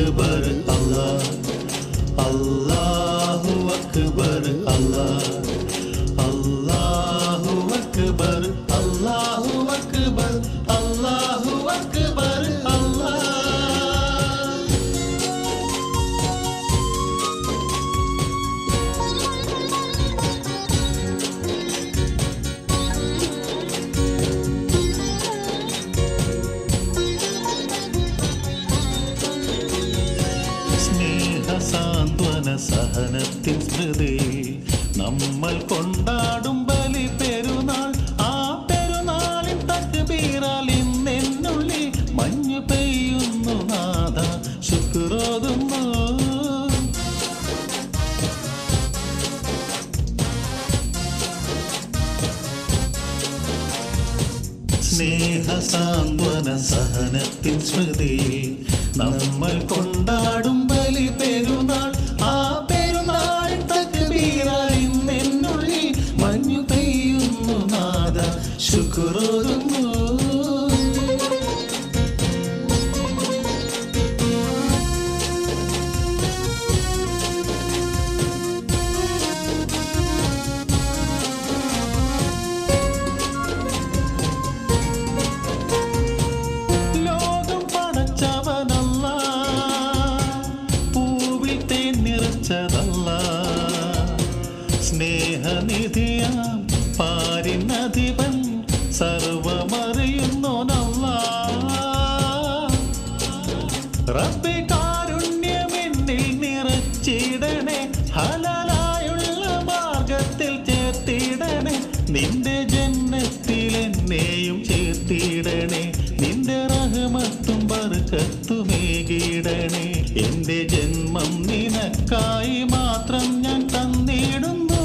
അക്ബർ അല്ലാഹ് അല്ലാഹു അക്ബർ അല്ലാഹ് അല്ലാഹു അക്ബർ അല്ലാഹു അക്ബർ അല്ലാഹു അക്ബർ അല്ലാഹ്. സാന്ത്വന സഹനത്തിൻ സ്മൃതിയിൽ നമ്മൾ കൊണ്ടാടും ബലി പെരുന്നാൾ. ആ പെരുന്നാളിൻ തക്ബീറാൽ ഇന്നെന്നുള്ളിൽ മഞ്ഞു പെയ്യുന്നു നാഥ ശുക്രോതുന്നു. സ്നേഹ സാന്ത്വന സഹനത്തിൻ സ്മൃതിയിൽ നമ്മൾ കൊണ്ടാടും ബലി പെരുന്നാൾ. ആ പെരുന്നാൾ തക്ബീറാൽ ഇന്നെന്നുള്ളിൽ മഞ്ഞു പെയ്യുന്നു നാഥ ശുക്രോതുന്നു. സ്നേഹനിധിയാം പാരിനധിപൻ സർവമറിയുന്നോനല്ലാഹ്. റബ്ബേ കാരുണ്യമെന്നിൽ നിറച്ചിടണേ, ഹലാലായുള്ള മാർഗത്തിൽ ചേർത്തിടണേ. നിന്റെ ജന്നത്തിൽ എന്നെയും ചേർത്തിടണേ, നിന്റെ റഹ്മത്തും ബർക്കത്തുമേകിടണേ. എന്റെ ജന്മം നിനക്കായി മാത്രം ഞാൻ തന്നിടുന്നു.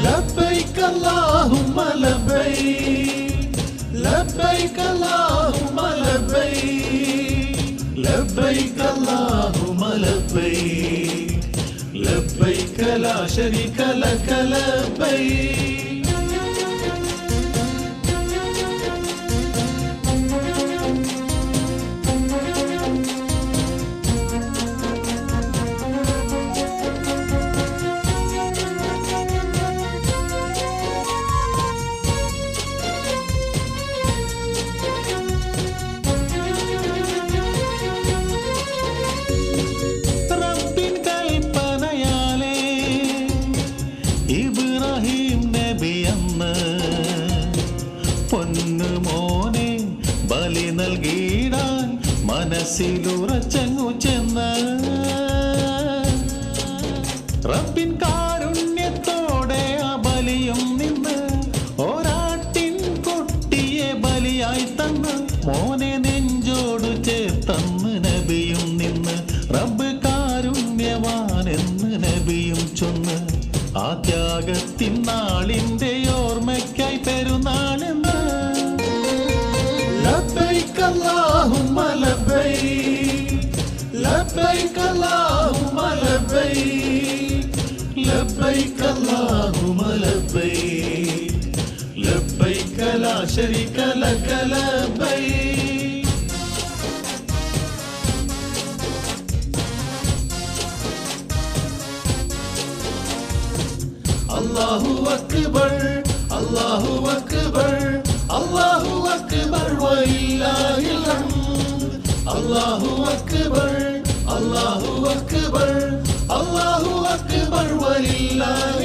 ലബ്ബൈക അല്ലാഹുമ്മ ലബ്ബൈക ലബ്ബൈക അല്ലാഹുമ്മ ലബ്ബൈക ലബ്ബൈക അല്ലാഹുമ്മ ലബ്ബൈക ലബ്ബൈക ലാ ശരീക ലക ലബ്ബൈക. ഇബ്രാഹിം നബിയന്ന് പൊന്നു മോനെ ബലി നൽകിയിടാൻ മനസ്സിലുറച്ചങ്ങു ചെന്ന് റബ്ബിൻ കാരുണ്യത്തോടെ ആ ബലിയും നിന്ന് ഒരാട്ടിൻ കുട്ടിയെ ബലിയായി തന്ന് മോനെ നെഞ്ചോട് ചേർത്തന്ന് നബിയും നിന്ന്. റബ്ബ് കാരുണ്യവാനെന്ന് നബിയും ചൊന്ന്. ആ ത്യാഗത്തിൻ നാളിന്റെ ഓർമ്മയ്ക്കായി പെരുന്നാളെന്ന്. ലബ്ബൈക അല്ലാഹുമ്മ ലബ്ബൈക ലബ്ബൈക അല്ലാഹുമ്മ ലബ്ബൈക ലബ്ബൈക അല്ലാഹുമ്മ ലബ്ബൈക ലബ്ബൈക ലാ ശരീക ലക ലബ്ബൈക. അല്ലാഹു അക്ബർ അല്ലാഹു അക്ബർ അല്ലാഹു അക്ബർ വലില്ലാഹിൽ ഹംദ്. അല്ലാഹു അക്ബർ അല്ലാഹു അക്ബർ അല്ലാഹു അക്ബർ വലില്ലാഹിൽ